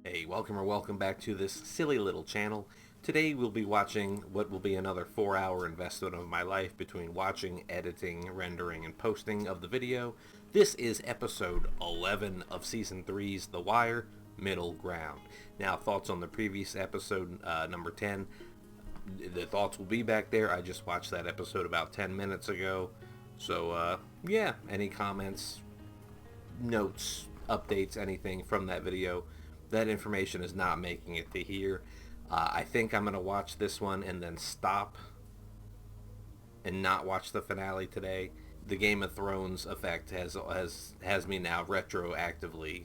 Hey, welcome back to this silly little channel. Today we'll be watching what will be another 4-hour investment of my life between watching, editing, rendering, and posting of the video. This is episode 11 of season 3's The Wire, Middle Ground. Now, thoughts on the previous episode, number 10. The thoughts will be back there. I just watched that episode about 10 minutes ago. So, yeah, any comments, notes, updates, anything from that video, that information is not making it to here. I think I'm going to watch this one and then stop and not watch the finale today. The Game of Thrones effect has me now retroactively,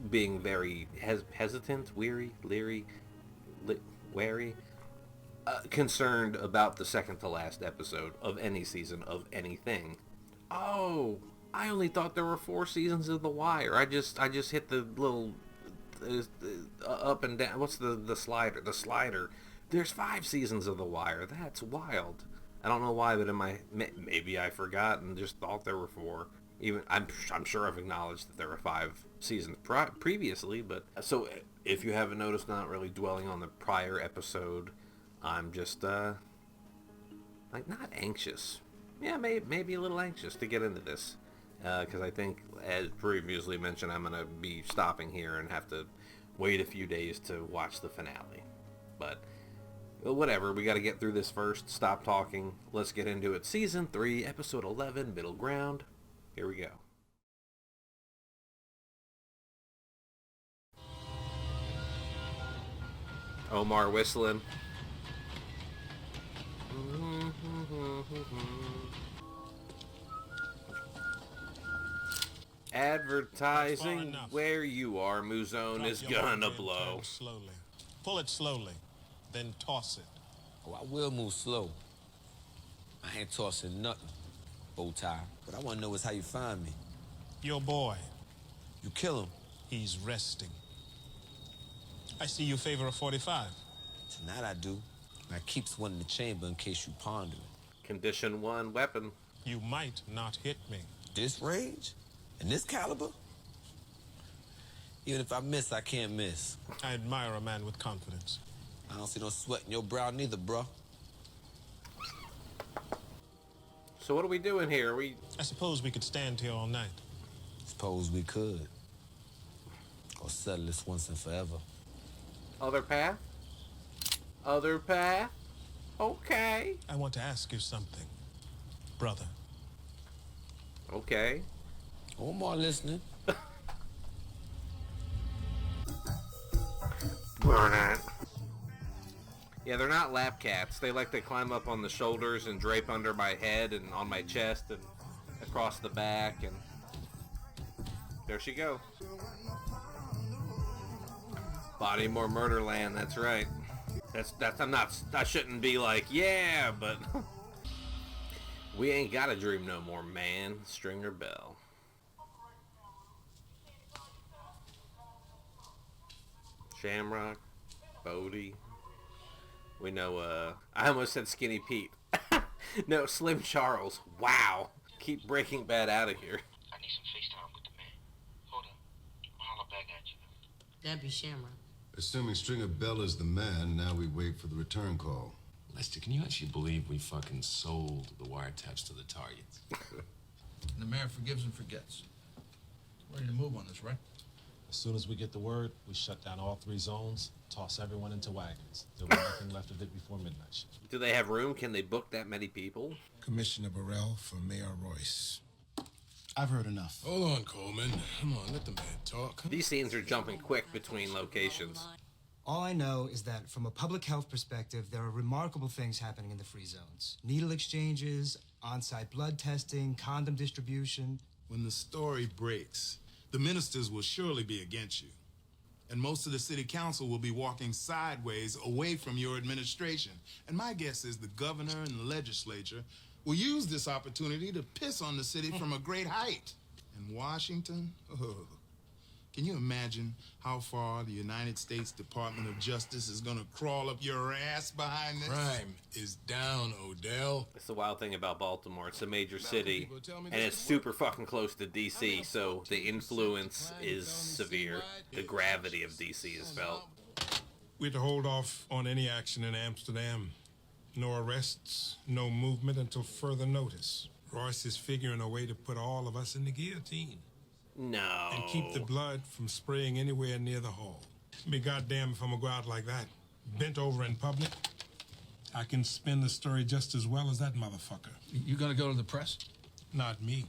being very hesitant, leery, wary, concerned about the second to last episode of any season of anything. Oh, I only thought there were 4 seasons of The Wire. I just hit the little up and down. What's the slider? The slider. There's 5 seasons of The Wire. That's wild. I don't know why, but maybe I forgot and just thought there were 4. Even I'm sure I've acknowledged that there were 5 seasons previously. But so if you haven't noticed, not really dwelling on the prior episode. I'm just not anxious. Yeah, maybe a little anxious to get into this. Because I think, as previously mentioned, I'm going to be stopping here and have to wait a few days to watch the finale. But, whatever, we got to get through this first. Stop talking. Let's get into it. Season 3, Episode 11, Middle Ground. Here we go. Omar whistling. Advertising where you are, Muzone is gonna blow. Slowly. Pull it slowly, then toss it. Oh, I will move slow. I ain't tossing nothing, bow tie. What I want to know is how you find me. Your boy. You kill him. He's resting. I see you favor a 45. Tonight I do. I keeps one in the chamber in case you ponder it. Condition 1 weapon. You might not hit me. This range? And this caliber? Even if I miss, I can't miss. I admire a man with confidence. I don't see no sweat in your brow neither, bro. So what are we doing here? I suppose we could stand here all night. Suppose we could. Or settle this once and forever. Other path? Other path? Okay. I want to ask you something, brother. Okay. Omar listening. Burn it. Yeah, they're not lap cats. They like to climb up on the shoulders and drape under my head and on my chest and across the back, and there she goes. Bodymore Murderland, that's right. I shouldn't be like, yeah, but we ain't got a dream no more, man. Stringer Bell. Shamrock, Bodie. We know, I almost said Skinny Pete. No, Slim Charles. Wow. Keep Breaking Bad out of here. I need some FaceTime with the man. Hold on. I'll holler back at you. That'd be Shamrock. Assuming Stringer Bell is the man, now we wait for the return call. Lester, can you actually believe we fucking sold the wiretaps to the targets? And the mayor forgives and forgets. Ready to move on this, right? As soon as we get the word, we shut down all 3 zones, toss everyone into wagons. There'll be nothing left of it before midnight. Do they have room? Can they book that many people? Commissioner Burrell for Mayor Royce. I've heard enough. Hold on, Coleman. Come on, let the man talk. These scenes are jumping quick between locations. All I know is that from a public health perspective, there are remarkable things happening in the free zones. Needle exchanges, on-site blood testing, condom distribution. When the story breaks, the ministers will surely be against you. And most of the city council will be walking sideways away from your administration. And my guess is the governor and the legislature will use this opportunity to piss on the city from a great height. And Washington, Can you imagine how far the United States Department of Justice is gonna crawl up your ass behind this? Crime is down, Odell. It's the wild thing about Baltimore. It's a major city, and it's super fucking close to DC, so the influence is severe. The gravity of DC is felt. We're to hold off on any action in Amsterdam. No arrests, no movement until further notice. Royce is figuring a way to put all of us in the guillotine. No. And keep the blood from spraying anywhere near the hall. Be goddamn if I'm gonna go out like that, bent over in public. I can spin the story just as well as that motherfucker. You gonna go to the press? Not me.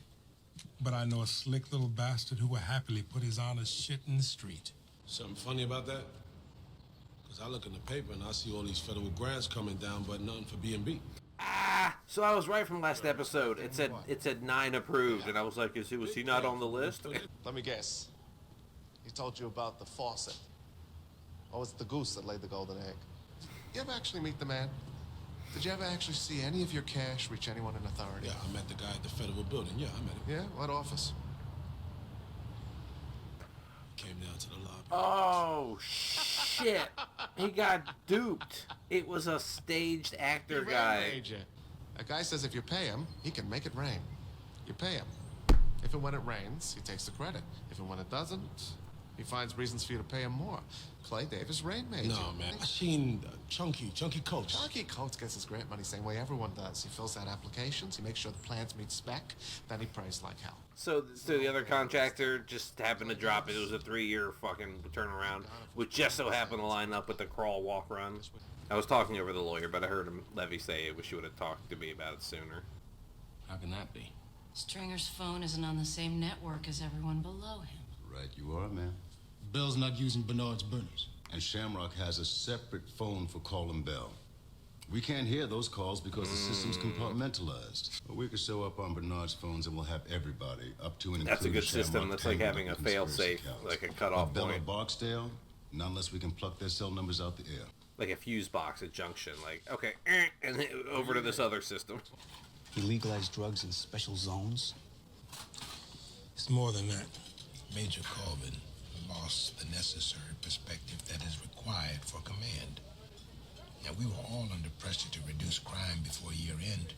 But I know a slick little bastard who will happily put his honest shit in the street. Something funny about that? Because I look in the paper and I see all these federal grants coming down, but nothing for B&B. So I was right from last episode. It said 9 approved, and I was like, was he not on the list? Let me guess. He told you about the faucet. Or was it the goose that laid the golden egg? You ever actually meet the man? Did you ever actually see any of your cash reach anyone in authority? Yeah, I met the guy at the federal building. Yeah, I met him. Yeah? What office? Came down to the lobby. Oh, shit. He got duped. It was a staged actor guy. Agent. A guy says if you pay him, he can make it rain. You pay him. If and when it rains, he takes the credit. If and when it doesn't, he finds reasons for you to pay him more. Clay Davis rainmaker. No, man. I seen Chunky Coates. Chunky Coates gets his grant money same way everyone does. He fills out applications, he makes sure the plans meet spec, then he prays like hell. So the other contractor just happened to drop it. It was a 3-year fucking turnaround, which just so happened to line up with the crawl, walk, run. I was talking over the lawyer, but I heard him, Levy, say, I wish you would have talked to me about it sooner. How can that be? Stringer's phone isn't on the same network as everyone below him. Right, you are, man. Bell's not using Bernard's burners. And Shamrock has a separate phone for calling Bell. We can't hear those calls because the system's compartmentalized. But we could show up on Bernard's phones and we'll have everybody up to and including That's a good system. Shamrock That's like tangled having a up in conspiracy fail-safe, counts. like a cutoff But Bell or point. Barksdale, not unless we can pluck their cell numbers out the air. Like a fuse box at Junction. Like, okay, and then over to this other system. He legalized drugs in special zones. It's more than that. Major Colvin lost the necessary perspective that is required for command. Now, we were all under pressure to reduce crime before year end,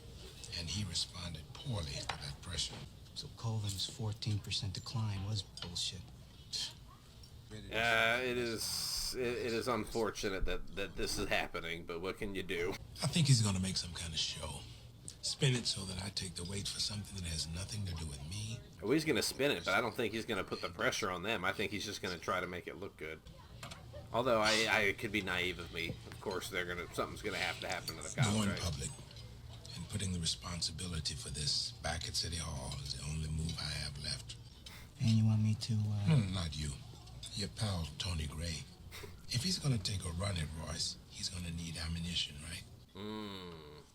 and he responded poorly to that pressure. So Colvin's 14% decline was bullshit. It is unfortunate that this is happening, but what can you do? I think he's gonna make some kind of show. Spin it so that I take the weight for something that has nothing to do with me. Oh, he's going to spin it, but I don't think he's going to put the pressure on them. I think he's just going to try to make it look good. Although I could be naive of me. Of course, something's going to happen to the contract. Going public and putting the responsibility for this back at City Hall is the only move I have left. And you want me to, Not you. Your pal, Tony Gray. If he's gonna take a run at Royce, he's gonna need ammunition, right?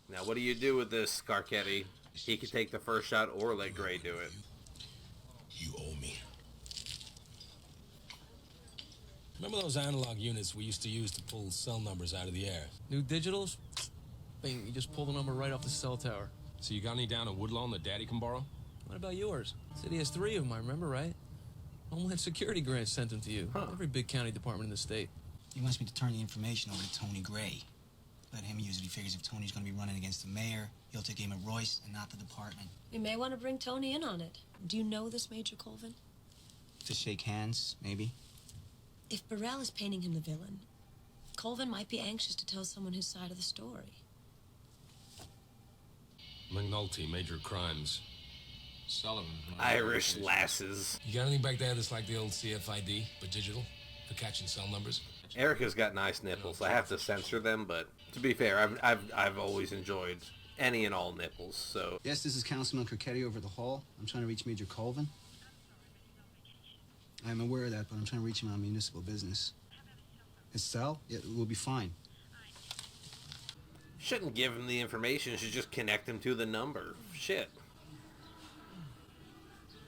Now, what do you do with this, Carcetti? He could take the first shot or let Gray do it. You owe me. Remember those analog units we used to use to pull cell numbers out of the air? New digitals? Bing, you just pull the number right off the cell tower. So you got any down in Woodlawn that Daddy can borrow? What about yours? City has 3 of them, I remember, right? Homeland Security grants sent them to you. Every big county department in the state. He wants me to turn the information over to Tony Gray. Let him use it. He figures if Tony's going to be running against the mayor, he'll take aim at Royce and not the department. You may want to bring Tony in on it. Do you know this Major Colvin? To shake hands, maybe. If Burrell is painting him the villain, Colvin might be anxious to tell someone his side of the story. McNulty, Major Crimes. Sullivan. Irish lasses. You got anything back there that's like the old CFID, but digital, for catching cell numbers? Erica's got nice nipples. I have to censor them, but to be fair, I've always enjoyed any and all nipples. So Yes, this is Councilman Carcetti over at the hall. I'm trying to reach Major Colvin. I'm aware of that, but I'm trying to reach him on municipal business. His cell? Yeah, it will be fine. shouldn't give him the information. Should just connect him to the number. Shit.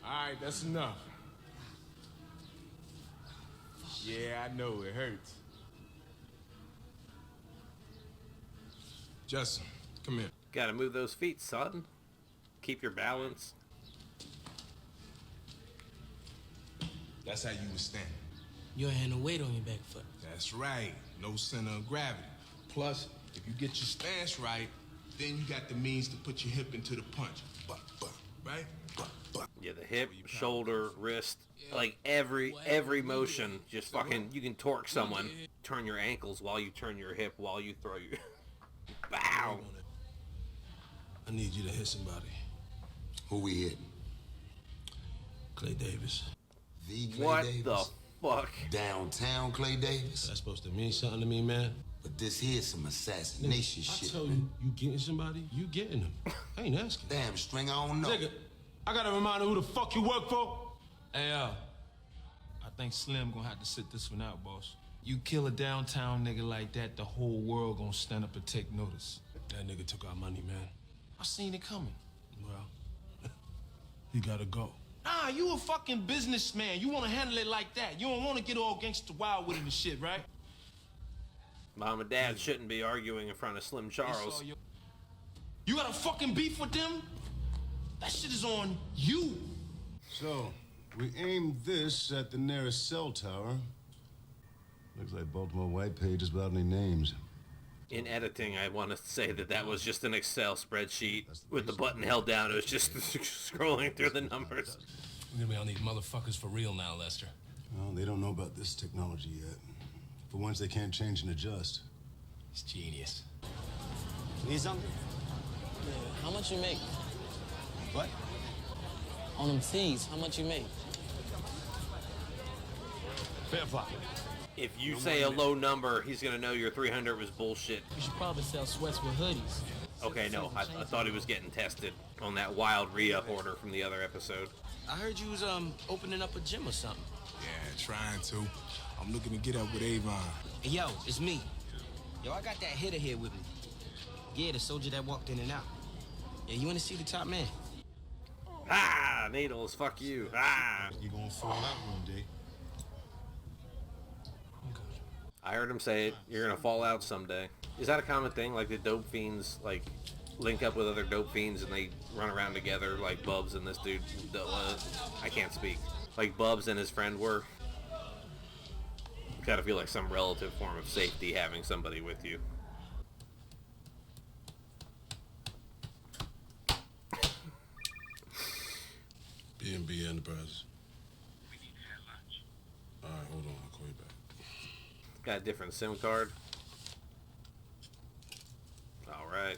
All right, that's enough. Yeah, I know, it hurts. Justin, come here. Gotta move those feet, son. Keep your balance. That's how you was standing. You ain't had no weight on your back foot. That's right. No center of gravity. Plus, if you get your stance right, then you got the means to put your hip into the punch. Right? Yeah, the hip, shoulder, wrist, like every motion, just fucking, you can torque someone. Turn your ankles while you turn your hip, while you throw your... Bow! I need you to hit somebody. Who we hitting? Clay Davis. The Clay What Davis? the fuck? Downtown Clay Davis? That's supposed to mean something to me, man. But this here's some assassination shit. I tell you, you getting somebody, you getting them. I ain't asking. Damn, String, I don't know. Nigga, I gotta remind her who the fuck you work for. Hey, I think Slim gonna have to sit this one out, boss. You kill a downtown nigga like that, the whole world gonna stand up and take notice. That nigga took our money, man. I seen it coming. Well, he gotta go. Nah, you a fucking businessman. You wanna handle it like that. You don't wanna get all gangsta wild with it and shit, right? Mom and Dad shouldn't be arguing in front of Slim Charles. You got a fucking beef with them? That shit is on you. So, we aimed this at the nearest cell tower. Looks like Baltimore white pages without any names. In editing, I want to say that was just an Excel spreadsheet with the button held down. It was just scrolling through the numbers. We're gonna be on these motherfuckers for real now, Lester. Well, they don't know about this technology yet. For once, they can't change and adjust. It's genius. Need something? Yeah, how much you make? What? On them fees, how much you make? Fair play. If you say a low number, he's gonna know your 300 was bullshit. You should probably sell sweats with hoodies. Okay, no, I thought he was getting tested on that wild re-up order from the other episode. I heard you was opening up a gym or something. Yeah, trying to. I'm looking to get up with Avon. Hey, yo, it's me. Yo, I got that hitter here with me. Yeah, the soldier that walked in and out. Yeah, you wanna see the top man? Ah, Needles, fuck you. Ah. You're gonna fall out one day. I heard him say it. You're gonna fall out someday. Is that a common thing? Like the dope fiends, like link up with other dope fiends and they run around together, like Bubs and this dude. I can't speak. Like Bubs and his friend were. Gotta feel like some relative form of safety having somebody with you. B&B Enterprises. All right, hold on. I'll call you back. Got a different SIM card. All right.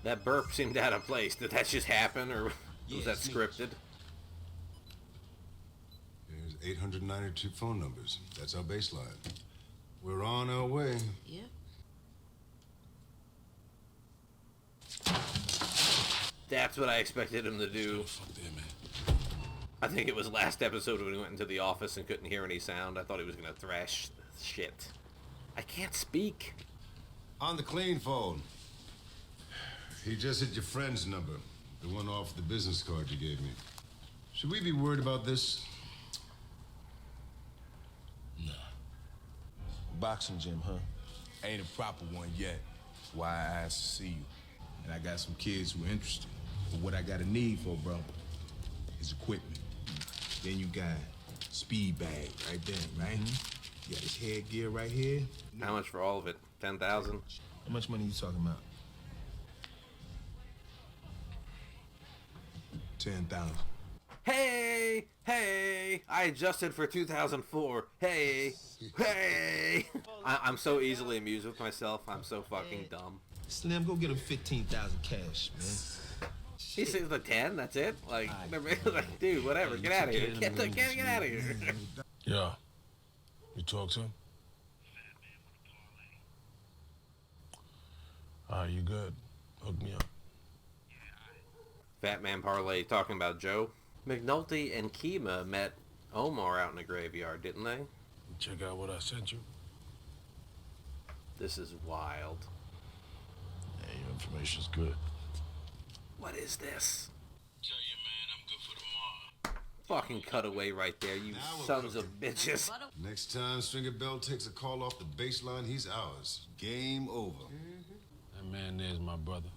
That burp seemed out of place. Did that just happen, or was that scripted? There's 892 phone numbers. That's our baseline. We're on our way. Yeah. That's what I expected him to do. I think it was last episode when he went into the office and couldn't hear any sound. I thought he was going to thrash shit. I can't speak. On the clean phone. He just hit your friend's number. The one off the business card you gave me. Should we be worried about this? Nah. Boxing gym, huh? Ain't a proper one yet. That's why I asked to see you. And I got some kids who are interested. But what I got a need for, bro, is equipment. Then you got speed bag right there, right? You got this headgear right here. How much for all of it? 10,000? How much money you talking about? 10,000. Hey! Hey! I adjusted for 2004. Hey! Hey! I'm so easily amused with myself. I'm so fucking dumb. Slim, go get him 15,000 cash, man. He says like 10, that's it? Like, like dude, whatever, get out of here. Get out of here. Yeah. You talk to him? You good? Hook me up. Fat Man Parlay talking about Joe. McNulty and Kima met Omar out in the graveyard, didn't they? Check out what I sent you. This is wild. Yeah, your information's good. What is this? Tell you, man, I'm good for tomorrow. Fucking cutaway right there, you sons of bitches. Next time Stringer Bell takes a call off the baseline, he's ours. Game over. That man there's my brother.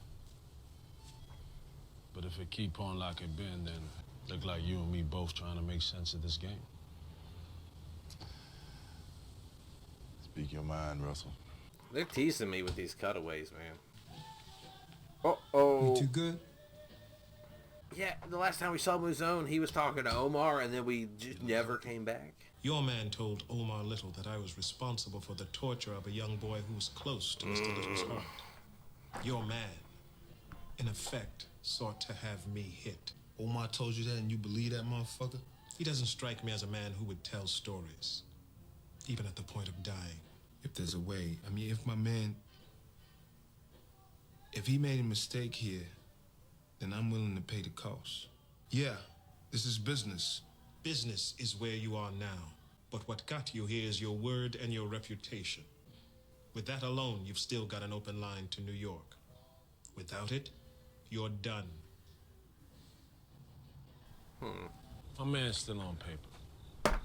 But if it keep on like it been, then Look like you and me both trying to make sense of this game. Speak your mind, Russell. They're teasing me with these cutaways, man. Uh-oh. You too good? Yeah, the last time we saw Muzone, he was talking to Omar, and then we just never came back. Your man told Omar Little that I was responsible for the torture of a young boy who was close to Mr. Little's heart. Your man, in effect, sought to have me hit. Omar told you that and you believe that motherfucker? He doesn't strike me as a man who would tell stories, even at the point of dying. If there's a way, I mean, if my man, if he made a mistake here, then I'm willing to pay the cost. Yeah, this is business. Business is where you are now, but what got you here is your word and your reputation. With that alone, you've still got an open line to New York. Without it, you're done. My man's still on paper.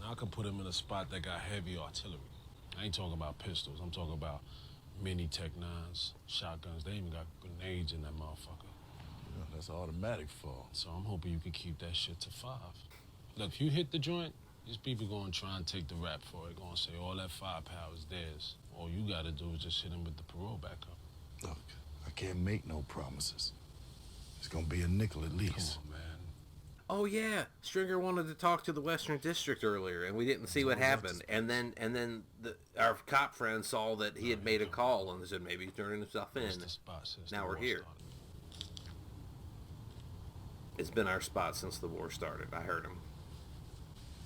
I can put him in a spot that got heavy artillery. I ain't talking about pistols. I'm talking about mini Tech 9s, shotguns. They even got grenades in that motherfucker. Yeah, that's automatic fall. So I'm hoping you can keep that shit to 5. Look, if you hit the joint, these people gonna try and take the rap for it. Gonna say all that firepower is theirs. All you gotta do is just hit them with the parole backup. Look, I can't make no promises. It's gonna be a nickel at least. Come on, man. Oh yeah, Stringer wanted to talk to the Western District earlier, and we didn't see what happened. And then our cop friend saw that he had made a call and said maybe he's turning himself in. Now we're here. It's been our spot since the war started. I heard him.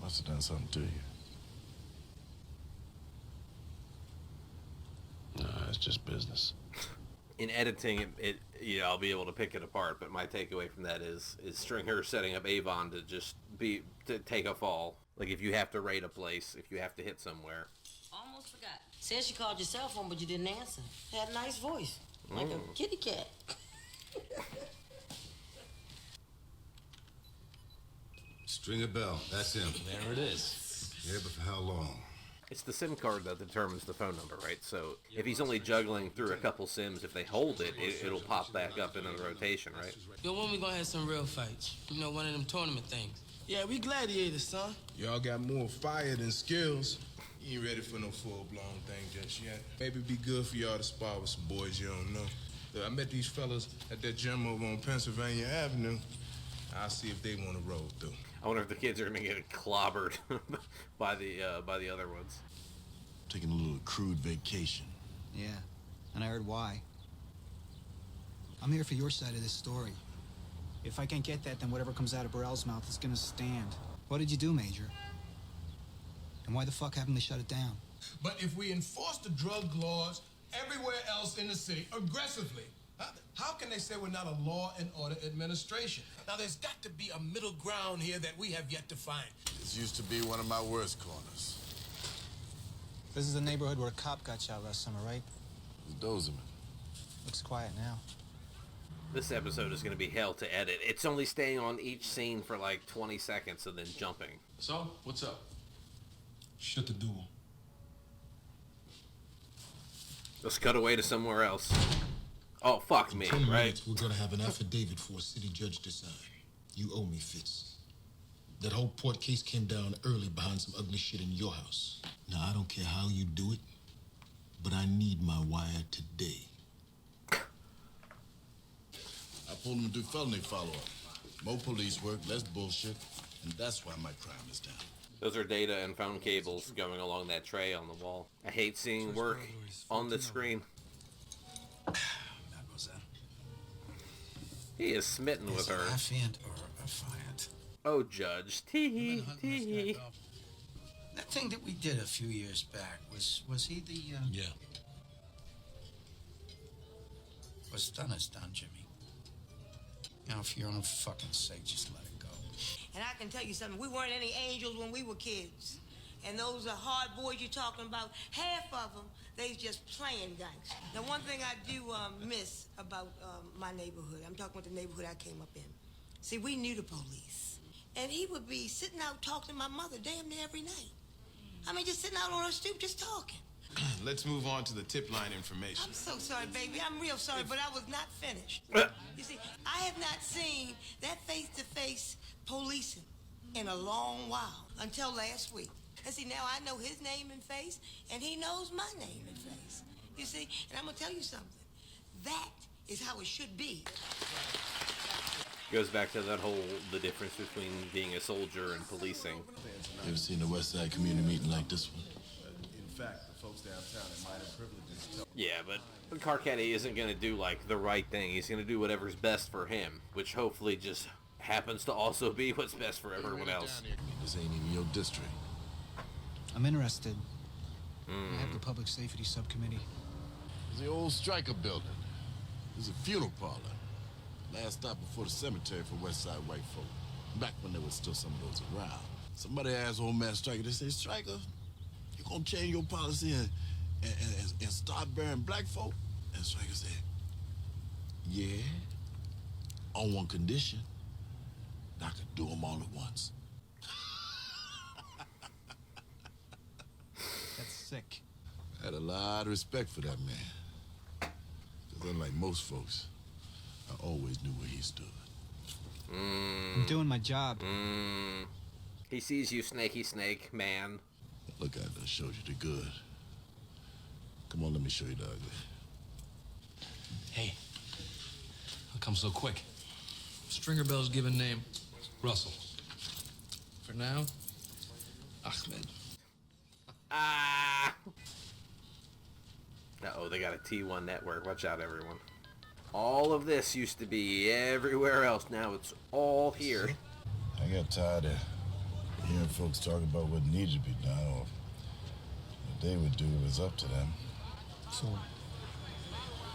Must have done something to you. Nah, it's just business. In editing, I'll be able to pick it apart. But my takeaway from that is Stringer setting up Avon to take a fall. Like if you have to raid a place, if you have to hit somewhere. Almost forgot. Said she called your cell phone, but you didn't answer. Had a nice voice, like a kitty cat. Stringer Bell, that's him. There it is. Yeah, but for how long? It's the SIM card that determines the phone number, right? So if he's only juggling through a couple SIMs, if they hold it, it'll pop back up in a rotation, right? Yo, when we gonna have some real fights? You know, one of them tournament things. Yeah, we gladiators, son. Y'all got more fire than skills. You ain't ready for no full-blown thing just yet. Maybe be good for y'all to spar with some boys you don't know. Look, I met these fellas at that gym over on Pennsylvania Avenue. I'll see if they want to roll through. I wonder if the kids are going to get clobbered by the other ones. Taking a little crude vacation. Yeah, and I heard why. I'm here for your side of this story. If I can't get that, then whatever comes out of Burrell's mouth is gonna stand. What did you do, Major? And why the fuck haven't they shut it down? But if we enforce the drug laws everywhere else in the city aggressively, how can they say we're not a law and order administration? Now, there's got to be a middle ground here that we have yet to find. This used to be one of my worst corners. This is the neighborhood where a cop got shot last summer, right? It was Dozeman. Looks quiet now. This episode is going to be hell to edit. It's only staying on each scene for like 20 seconds and then jumping. So, what's up? Shut the door. Let's cut away to somewhere else. Oh, fuck me, 20 right? minutes, we're gonna have an affidavit for a city judge to sign. You owe me, Fitz. That whole Port case came down early behind some ugly shit in your house. Now, I don't care how you do it, but I need my wire today. I pulled him to do felony follow-up. More police work, less bullshit, and that's why my crime is down. Those are data and phone cables going along that tray on the wall. I hate seeing work on the screen. He is smitten with her. Affiant or affiant? Oh, Judge. Tee-hee, tee-hee. That thing that we did a few years back, was he the, Yeah. What's done is done, Jimmy. You know, for your own fucking sake, just let it go. And I can tell you something, we weren't any angels when we were kids. And those are hard boys you're talking about, half of them, they just playing gangster. Now, one thing I do miss about my neighborhood, I'm talking about the neighborhood I came up in. See, we knew the police. And he would be sitting out talking to my mother damn near every night. I mean, just sitting out on her stoop, just talking. Let's move on to the tip line information. I'm so sorry, baby. I'm real sorry, but I was not finished. You see, I have not seen that face-to-face policing in a long while, until last week. And see, now I know his name and face, and he knows my name and face. You see, and I'm gonna tell you something. That is how it should be. Goes back to that whole, the difference between being a soldier and policing. You ever seen a West Side community meeting like this one? In fact, the folks downtown in minor privileges. Yeah, but Carcetti isn't going to do, like, the right thing. He's going to do whatever's best for him, which hopefully just happens to also be what's best for everyone else. This ain't even your district. I'm interested. I have the public safety subcommittee. It's the old Striker building. There's a funeral parlor. Last stop before the cemetery for West Side white folk. Back when there was still some of those around. Somebody asked old man Striker, they say, Striker, you gonna change your policy and start burying black folk? And Striker said, yeah, on one condition. I could do them all at once. That's sick. I had a lot of respect for that man. Because unlike most folks, I always knew where he stood. I'm doing my job. He sees you, snaky snake, man. Look, I done showed you the good. Come on, let me show you the ugly. Hey, how come so quick? Stringer Bell's given name, Russell. For now, Ahmed. Ah! Uh-oh, they got a T1 network. Watch out, everyone. All of this used to be everywhere else. Now it's all here. I got tired of hearing folks talk about what needed to be done or what they would do if it was up to them. So,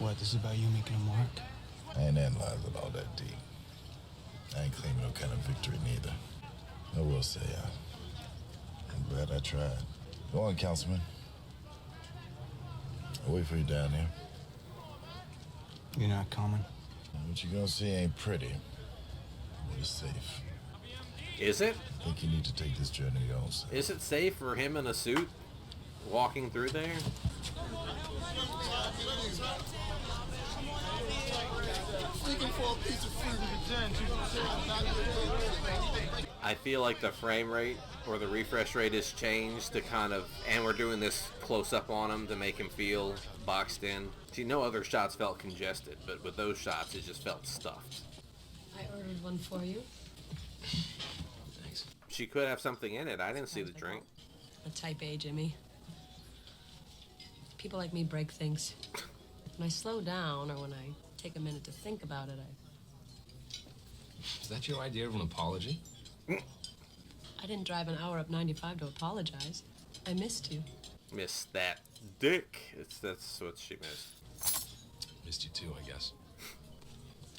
what, this is about you making a mark? I ain't analyzing all that deep. I ain't claiming no kind of victory neither. I will say, I'm glad I tried. Go on, Councilman. I'll wait for you down there. You're not coming. What you're gonna see ain't pretty, but it's safe. Is it? I think you need to take this journey your own self. Is it safe for him in a suit walking through there? I feel like the frame rate or the refresh rate has changed to kind of, and we're doing this close up on him to make him feel boxed in. See, no other shots felt congested, but with those shots, it just felt stuffed. I ordered one for you. Thanks. She could have something in it. I didn't see the drink. A type A, Jimmy. People like me break things. When I slow down or when I take a minute to think about it, Is that your idea of an apology? I didn't drive an hour up 95 to apologize. I missed you. Missed that dick. That's what she missed. Missed you too, I guess.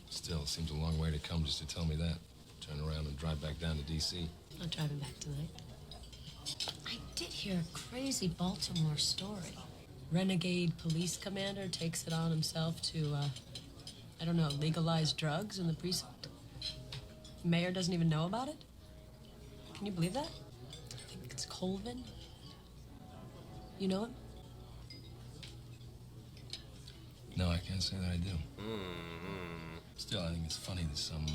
Still, it seems a long way to come just to tell me that. Turn around and drive back down to D.C. Not driving back tonight. I did hear a crazy Baltimore story. Renegade police commander takes it on himself to, I don't know, legalize drugs in the precinct. Mayor doesn't even know about it? Can you believe that? I think it's Colvin. You know him? No, I can't say that I do. Still, I think it's funny that some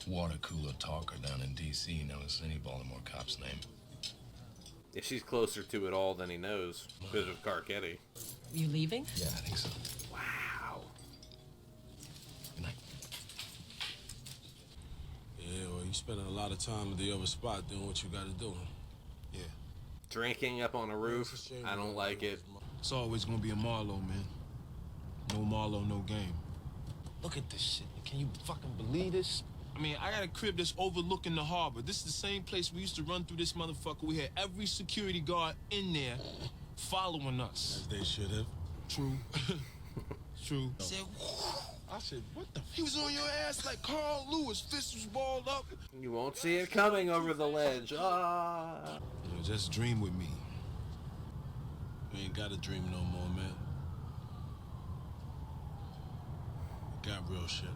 water cooler talker down in D.C. knows any Baltimore cop's name. If she's closer to it all than he knows, because of Carcetti. You leaving? Yeah, I think so. Wow. Good night. Yeah, well, you spending a lot of time at the other spot doing what you gotta do. Yeah. Drinking up on a roof. I don't like it. It's always gonna be a Marlowe, man. No Marlowe, no game. Look at this shit. Can you fucking believe this? I mean, I got a crib that's overlooking the harbor. This is the same place we used to run through this motherfucker. We had every security guard in there following us. As they should have. True. True. I said, what the? He was on your ass like Carl Lewis. Fist was balled up. You won't see it coming over the ledge. Ah. You know, just dream with me. You ain't gotta dream no more, man. Got real shit.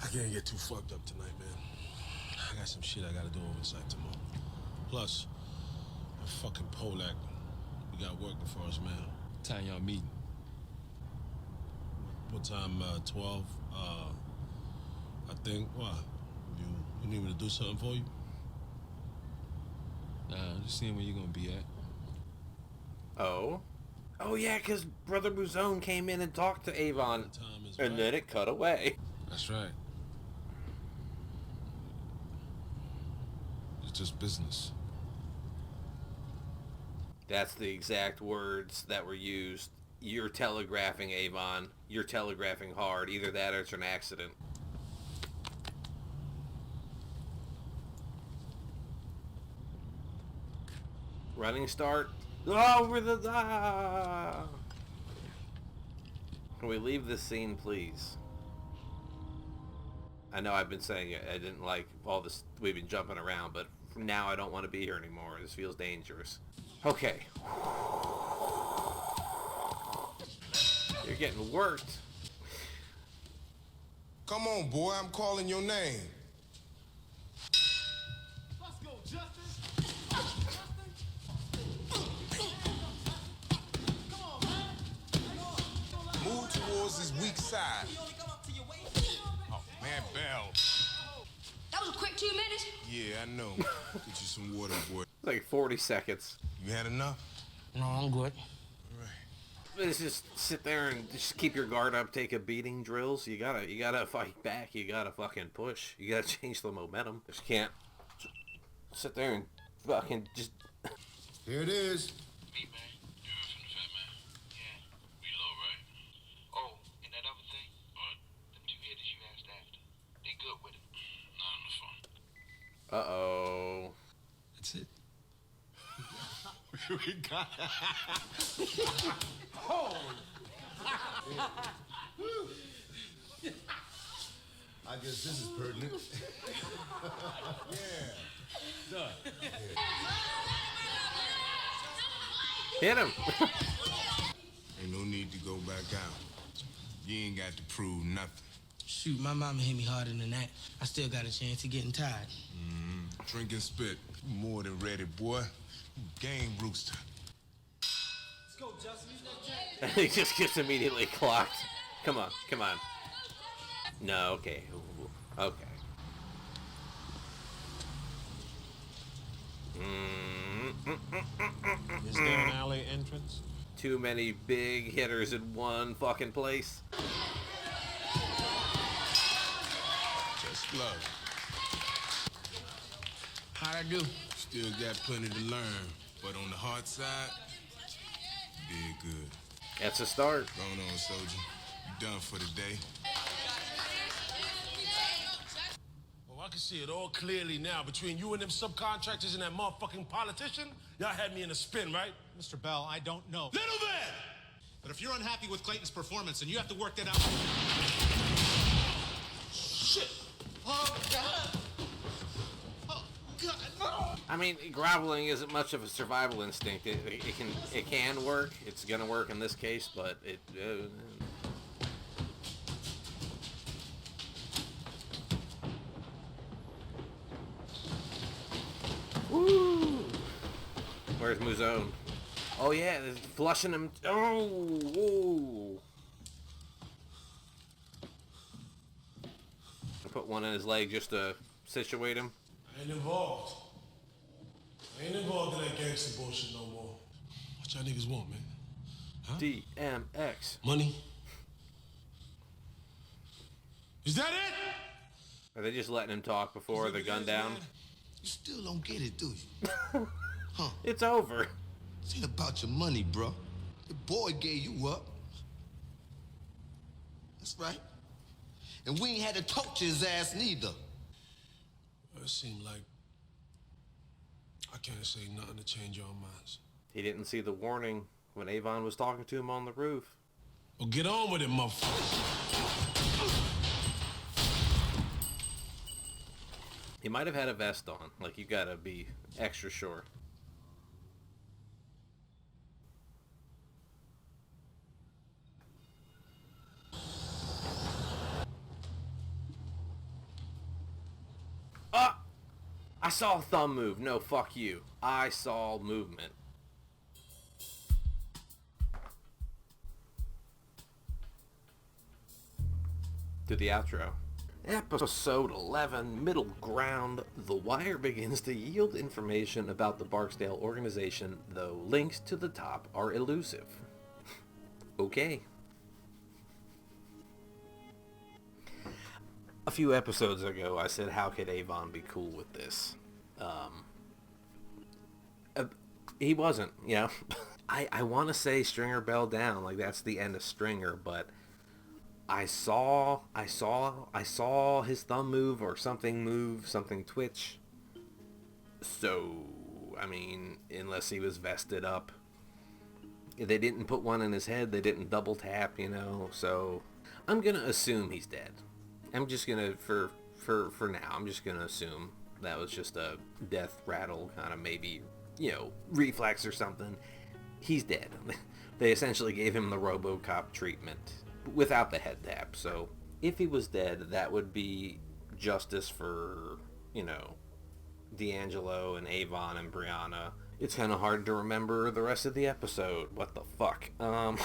I can't get too fucked up tonight, man. I got some shit I gotta do oversight tomorrow. Plus, that fucking Polak, We got work before us, man. What time y'all meeting? What time? 12? I think. What? You need me to do something for you? Nah, I'm just seeing where you're gonna be at. Oh? Oh yeah, because Brother Muzone came in and talked to Avon, and then it cut away. That's right. It's just business. That's the exact words that were used. You're telegraphing, Avon. You're telegraphing hard. Either that or it's an accident. Running start. Over the... Can we leave this scene, please? I know I've been saying it. I didn't like all this. We've been jumping around, but from now I don't want to be here anymore. This feels dangerous. Okay. You're getting worked. Come on, boy. I'm calling your name. Let's go, Justin. Move towards his weak side. Oh, man, Bell. That was a quick 2 minutes. Yeah, I know. Get you some water, boy. Like 40 seconds. You had enough? No, I'm good. Let's just sit there and just keep your guard up, take a beating drills. You gotta fight back. You gotta fucking push. You gotta change the momentum. Just can't sit there and fucking just... Here it is. Me, man. You heard from the fat man? Yeah. We low, right? Oh, and that other thing? Them 2 hitters you asked after. They good with it. Not on the phone. Uh-oh. That's it. We got Oh! I guess this is pertinent. Done. Hit him. Ain't no need to go back out. You ain't got to prove nothing. Shoot, my mama hit me harder than that. I still got a chance of getting tired. Drink and spit. You more than ready, boy. You game rooster. Let's go, Justin. He just gets immediately clocked. Come on, come on. No, okay. Ooh, okay. Is there an alley entrance? Too many big hitters in one fucking place. Just love. How'd I do? Still got plenty to learn, but on the hard side, you did good. That's a start. Going on, soldier. You done for the day. Oh, I can see it all clearly now. Between you and them subcontractors and that motherfucking politician, y'all had me in a spin, right? Mr. Bell, I don't know. Little bit! But if you're unhappy with Clayton's performance, then you have to work that out. Shit! Oh, God! Oh, God, no! I mean, groveling isn't much of a survival instinct. It can work. It's gonna work in this case, but it. Woo! Where's Muzone? Oh yeah, they're flushing him. Oh, whoa! I put one in his leg just to situate him. I ain't involved. I ain't involved in that gangster bullshit no more. What y'all niggas want, man? Huh? DMX. Money? Is that it? Are they just letting him talk before the gun down? You still don't get it, do you? Huh? It's over. It ain't about your money, bro. The boy gave you up. That's right. And we ain't had to torture his ass neither. It seemed like I can't say nothing to change your minds. He didn't see the warning when Avon was talking to him on the roof. Well, get on with it, motherfucker. He might have had a vest on. Like, you gotta be extra sure. Ah! I saw a thumb move. No, fuck you. I saw movement. to the outro. Episode 11, Middle Ground. The Wire begins to yield information about the Barksdale organization, though links to the top are elusive. Okay. A few episodes ago, I said, how could Avon be cool with this? He wasn't, you know. I want to say Stringer Bell down, like that's the end of Stringer, but I saw his thumb move or something twitch. So, I mean, unless he was vested up. They didn't put one in his head, they didn't double tap, you know, so I'm going to assume he's dead. I'm just going to, for now, I'm just going to assume that was just a death rattle, kind of maybe, you know, reflex or something. He's dead. They essentially gave him the RoboCop treatment without the head tap. So if he was dead, that would be justice for, you know, D'Angelo and Avon and Brianna. It's kind of hard to remember the rest of the episode. What the fuck? I'm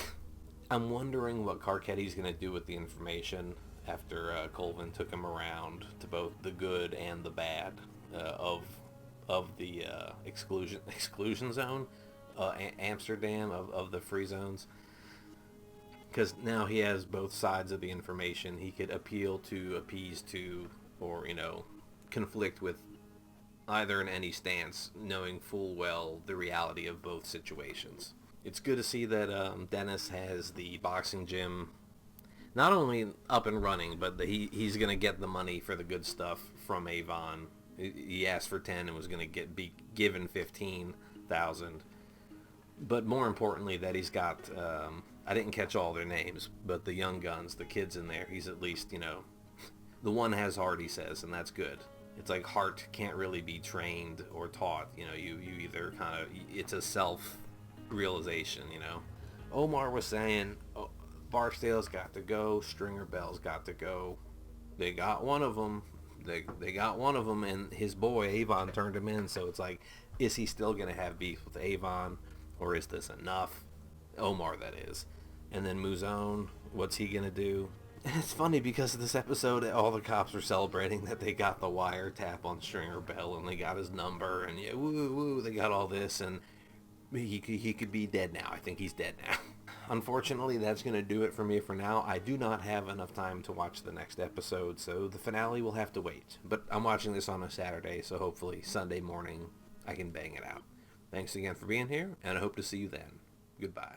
wondering what Carcetti's going to do with the information after Colvin took him around to both the good and the bad of the exclusion zone, Amsterdam, of the free zones. Because now he has both sides of the information. He could appeal to, appease to, or, you know, conflict with either in any stance, knowing full well the reality of both situations. It's good to see that Dennis has the boxing gym not only up and running, but he's going to get the money for the good stuff from Avon. He asked for 10 and was going to be given 15,000. But more importantly, that he's got, I didn't catch all their names, but the young guns, the kids in there, he's at least, you know, the one has heart, he says, and that's good. It's like heart can't really be trained or taught, you know, you either kind of, it's a self-realization, you know. Omar was saying, oh, Barksdale's got to go, Stringer Bell's got to go. They got one of them. They got one of them, and his boy, Avon, turned him in, so it's like, is he still going to have beef with Avon, or is this enough? Omar, that is. And then Muzone, what's he going to do? And it's funny because this episode, all the cops are celebrating that they got the wiretap on Stringer Bell, and they got his number, and yeah, woo, woo, they got all this, and he could be dead now. I think he's dead now. Unfortunately, that's going to do it for me for now. I do not have enough time to watch the next episode, so the finale will have to wait. But I'm watching this on a Saturday, so hopefully Sunday morning I can bang it out. Thanks again for being here, and I hope to see you then. Goodbye.